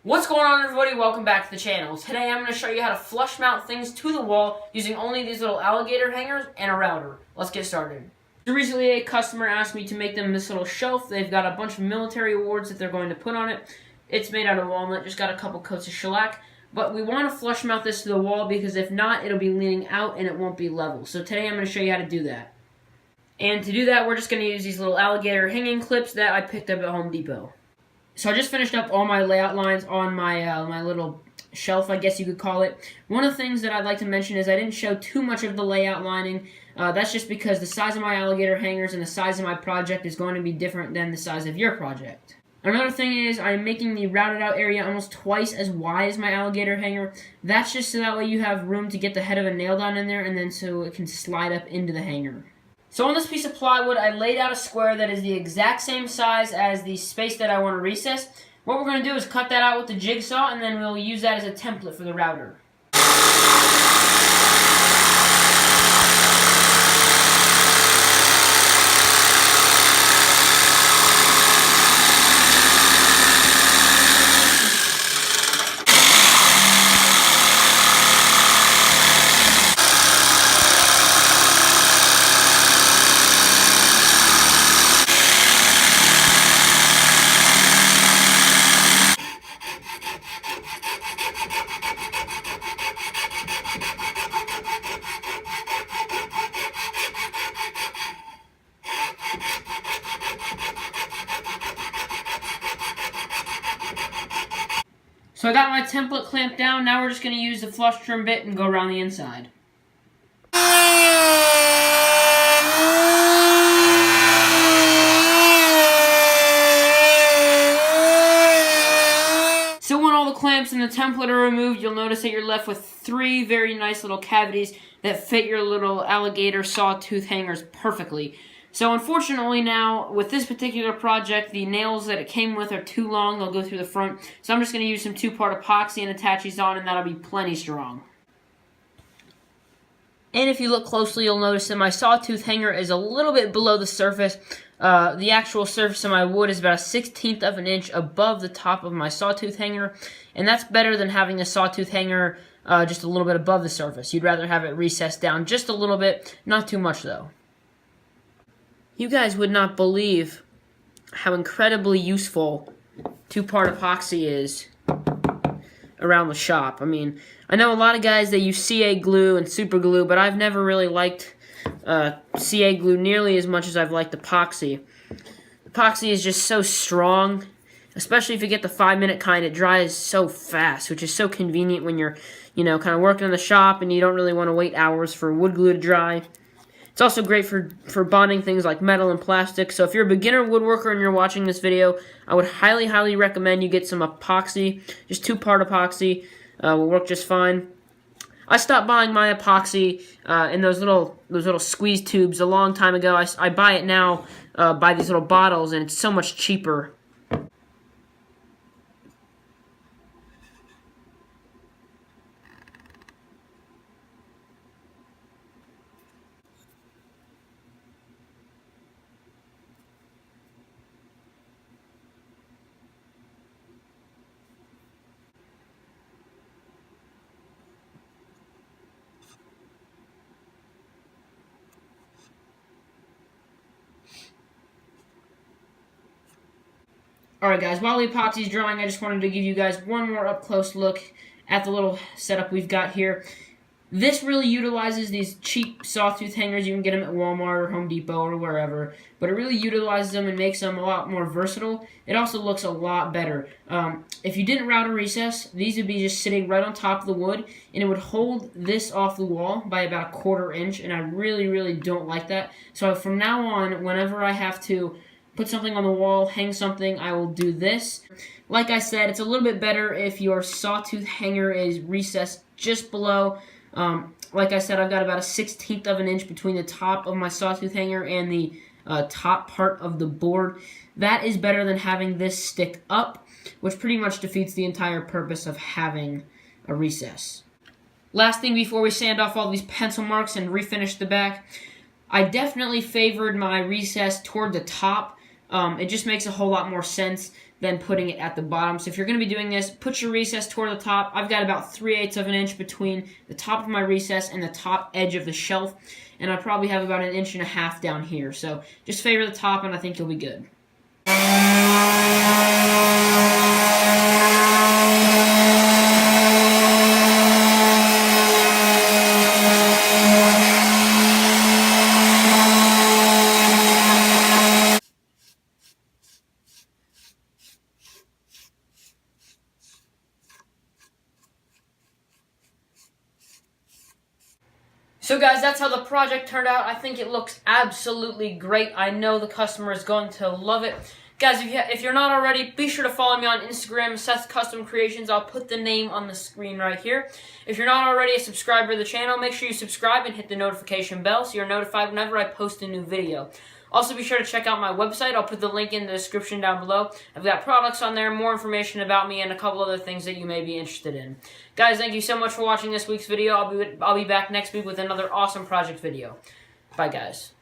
What's going on, everybody? Welcome back to the channel. Today I'm going to show you how to flush mount things to the wall using only these little alligator hangers and a router. Let's get started. Recently a customer asked me to make them this little shelf. They've got a bunch of military awards that they're going to put on it. It's made out of walnut, just got a couple coats of shellac. But we want to flush mount this to the wall because if not, it'll be leaning out and it won't be level. So today I'm going to show you how to do that. And to do that, we're just going to use these little alligator hanging clips that I picked up at Home Depot. So I just finished up all my layout lines on my my little shelf, I guess you could call it. One of the things that I'd like to mention is I didn't show too much of the layout lining. That's just because the size of my alligator hangers and the size of my project is going to be different than the size of your project. Another thing is I'm making the routed out area almost twice as wide as my alligator hanger. That's just so that way you have room to get the head of a nail down in there and then so it can slide up into the hanger. So on this piece of plywood, I laid out a square that is the exact same size as the space that I want to recess. What we're going to do is cut that out with the jigsaw, and then we'll use that as a template for the router. So I got my template clamped down. Now we're just going to use the flush trim bit and go around the inside. So when all the clamps and the template are removed, you'll notice that you're left with three very nice little cavities that fit your little alligator sawtooth hangers perfectly. So unfortunately now, with this particular project, the nails that it came with are too long. They'll go through the front. So I'm just going to use some 2-part epoxy and attach these on, and that'll be plenty strong. And if you look closely, you'll notice that my sawtooth hanger is a little bit below the surface. The actual surface of my wood is about 1/16 of an inch above the top of my sawtooth hanger. And that's better than having a sawtooth hanger just a little bit above the surface. You'd rather have it recessed down just a little bit, not too much though. You guys would not believe how incredibly useful 2-part epoxy is around the shop. I mean, I know a lot of guys that use CA glue and super glue, but I've never really liked CA glue nearly as much as I've liked epoxy. Epoxy is just so strong, especially if you get the 5-minute kind. It dries so fast, which is so convenient when you're, kind of working in the shop and you don't really want to wait hours for wood glue to dry. It's also great for bonding things like metal and plastic. So if you're a beginner woodworker and you're watching this video, I would highly, highly recommend you get some epoxy. Just 2-part epoxy will work just fine. I stopped buying my epoxy in those little squeeze tubes a long time ago. I buy it now by these little bottles, and it's so much cheaper. Alright guys, while the epoxy is drying, I just wanted to give you guys one more up-close look at the little setup we've got here. This really utilizes these cheap sawtooth hangers. You can get them at Walmart or Home Depot or wherever, but it really utilizes them and makes them a lot more versatile. It also looks a lot better. If you didn't route a recess, these would be just sitting right on top of the wood, and it would hold this off the wall by about 1/4 inch, and I really, really don't like that. So from now on, whenever I have to put something on the wall, hang something, I will do this. Like I said, it's a little bit better if your sawtooth hanger is recessed just below. Like I said, I've got about 1/16 of an inch between the top of my sawtooth hanger and the top part of the board. That is better than having this stick up, which pretty much defeats the entire purpose of having a recess. Last thing before we sand off all these pencil marks and refinish the back, I definitely favored my recess toward the top. It just makes a whole lot more sense than putting it at the bottom. So if you're going to be doing this, put your recess toward the top. I've got about 3/8 of an inch between the top of my recess and the top edge of the shelf, and I probably have about 1.5 inches down here. So just favor the top, and I think you'll be good. So guys, that's how the project turned out. I think it looks absolutely great. I know the customer is going to love it. Guys, if you're not already, be sure to follow me on Instagram, Seth Custom Creations. I'll put the name on the screen right here. If you're not already a subscriber to the channel, make sure you subscribe and hit the notification bell so you're notified whenever I post a new video. Also, be sure to check out my website. I'll put the link in the description down below. I've got products on there, more information about me, and a couple other things that you may be interested in. Guys, thank you so much for watching this week's video. I'll be back next week with another awesome project video. Bye, guys.